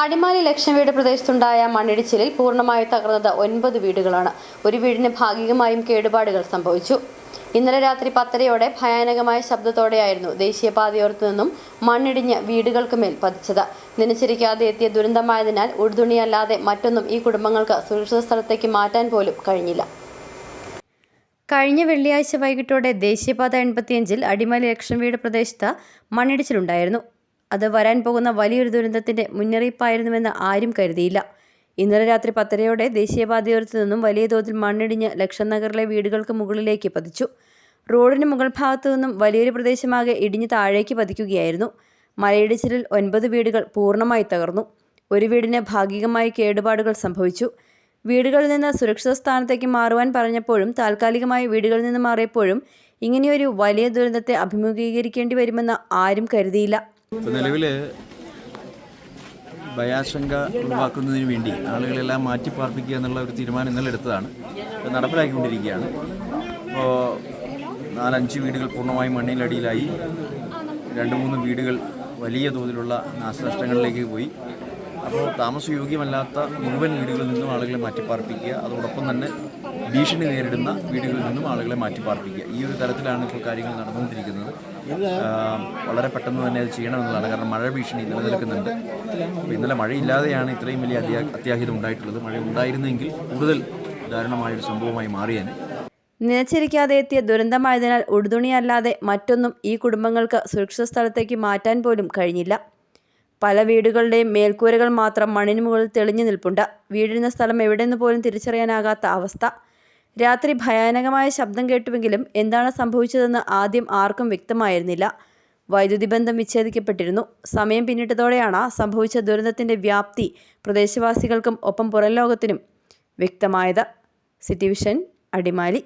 അടിമാലി ലക്ഷം വീട് പ്രദേശത്തുണ്ടായ മണ്ണിടിച്ചിലിൽ പൂർണ്ണമായി തകർന്നത് 9 വീടുകളാണ്. ഒരു വീടിന് ഭാഗികമായും കേടുപാടുകൾ സംഭവിച്ചു. ഇന്നലെ രാത്രി 10:30-ഓടെ ഭയാനകമായ ശബ്ദത്തോടെയായിരുന്നു ദേശീയപാതയോരത്തു നിന്നും മണ്ണിടിഞ്ഞ് വീടുകൾക്ക് മേൽ പതിച്ചത്. നനച്ചിരിക്കാതെ എത്തിയ ദുരന്തമായതിനാൽ ഉടുതുണിയല്ലാതെ മറ്റൊന്നും ഈ കുടുംബങ്ങൾക്ക് സുരക്ഷിത സ്ഥലത്തേക്ക് മാറ്റാൻ പോലും കഴിഞ്ഞില്ല. കഴിഞ്ഞ വെള്ളിയാഴ്ച വൈകിട്ടോടെ ദേശീയപാത 85-ൽ അടിമാലി ലക്ഷം വീട് പ്രദേശത്ത് മണ്ണിടിച്ചിലുണ്ടായിരുന്നു. അത് വരാൻ പോകുന്ന വലിയൊരു ദുരന്തത്തിന്റെ മുന്നറിയിപ്പായിരുന്നുവെന്ന് ആരും കരുതിയില്ല. ഇന്നലെ രാത്രി 10:30-ഓടെ ദേശീയപാതയോരത്തു നിന്നും വലിയ തോതിൽ മണ്ണിടിഞ്ഞ് ലക്ഷം നഗറിലെ വീടുകൾക്ക് മുകളിലേക്ക് പതിച്ചു. റോഡിന് മുകൾ ഭാഗത്തു നിന്നും വലിയൊരു പ്രദേശമാകെ ഇടിഞ്ഞ് താഴേക്ക് പതിക്കുകയായിരുന്നു. മലയിടിച്ചിലിൽ 9 വീടുകൾ പൂർണ്ണമായി തകർന്നു. ഒരു വീടിന് ഭാഗികമായി കേടുപാടുകൾ സംഭവിച്ചു. വീടുകളിൽ നിന്ന് സുരക്ഷിത സ്ഥാനത്തേക്ക് മാറുവാൻ പറഞ്ഞപ്പോഴും താൽക്കാലികമായി വീടുകളിൽ നിന്ന് മാറിയപ്പോഴും ഇങ്ങനെയൊരു വലിയ ദുരന്തത്തെ അഭിമുഖീകരിക്കേണ്ടി വരുമെന്ന് ആരും കരുതിയില്ല. നിലവിൽ ഭയാശങ്ക ഒഴിവാക്കുന്നതിന് വേണ്ടി ആളുകളെല്ലാം മാറ്റിപ്പാർപ്പിക്കുക എന്നുള്ള ഒരു തീരുമാനം ഇന്നലെ എടുത്തതാണ്. അത് നടപ്പിലാക്കിക്കൊണ്ടിരിക്കുകയാണ്. ഇപ്പോൾ 4-5 വീടുകൾ പൂർണ്ണമായും മണ്ണിനടിയിലായി. 2-3 വീടുകൾ വലിയ തോതിലുള്ള നാശനഷ്ടങ്ങളിലേക്ക് പോയി. അപ്പോൾ താമസയോഗ്യമല്ലാത്ത മുഴുവൻ വീടുകളിൽ നിന്നും ആളുകളെ മാറ്റിപ്പാർപ്പിക്കുക, അതോടൊപ്പം തന്നെ ഭീഷണി നേരിടുന്ന വീടുകളിൽ നിന്നും ആളുകളെ മാറ്റിപ്പാർപ്പിക്കുക, ഈ ഒരു തരത്തിലാണ് ഇപ്പോൾ കാര്യങ്ങൾ നടന്നുകൊണ്ടിരിക്കുന്നത്. വളരെ പെട്ടെന്ന് തന്നെ അത് ചെയ്യണമെന്നതാണ്. കാരണം മഴ ഭീഷണി നിലനിൽക്കുന്നുണ്ട്. അപ്പോൾ ഇന്നലെ മഴയില്ലാതെയാണ് ഇത്രയും വലിയ അത്യാഹിതം ഉണ്ടായിട്ടുള്ളത്. മഴ ഉണ്ടായിരുന്നെങ്കിൽ കൂടുതൽ ദാരുണമായൊരു സംഭവമായി മാറിയേനെ. നനച്ചിരിക്കാതെ എത്തിയ ദുരന്തമായതിനാൽ ഉടുതുണിയല്ലാതെ മറ്റൊന്നും ഈ കുടുംബങ്ങൾക്ക് സുരക്ഷിത സ്ഥലത്തേക്ക് മാറ്റാൻ പോലും കഴിഞ്ഞില്ല. പല വീടുകളുടെയും മേൽക്കൂരകൾ മാത്രം മണ്ണിന് മുകളിൽ തെളിഞ്ഞു നിൽപ്പുണ്ട്. വീടിരുന്ന സ്ഥലം എവിടെയെന്ന് പോലും തിരിച്ചറിയാനാകാത്ത അവസ്ഥ. രാത്രി ഭയാനകമായ ശബ്ദം കേട്ടുവെങ്കിലും എന്താണ് സംഭവിച്ചതെന്ന് ആദ്യം ആർക്കും വ്യക്തമായിരുന്നില്ല. വൈദ്യുതി ബന്ധം വിച്ഛേദിക്കപ്പെട്ടിരുന്നു. സമയം പിന്നിട്ടതോടെയാണ് സംഭവിച്ച ദുരന്തത്തിൻ്റെ വ്യാപ്തി പ്രദേശവാസികൾക്കും ഒപ്പം പുറംലോകത്തിനും വ്യക്തമായത്. City Vision, Adimali.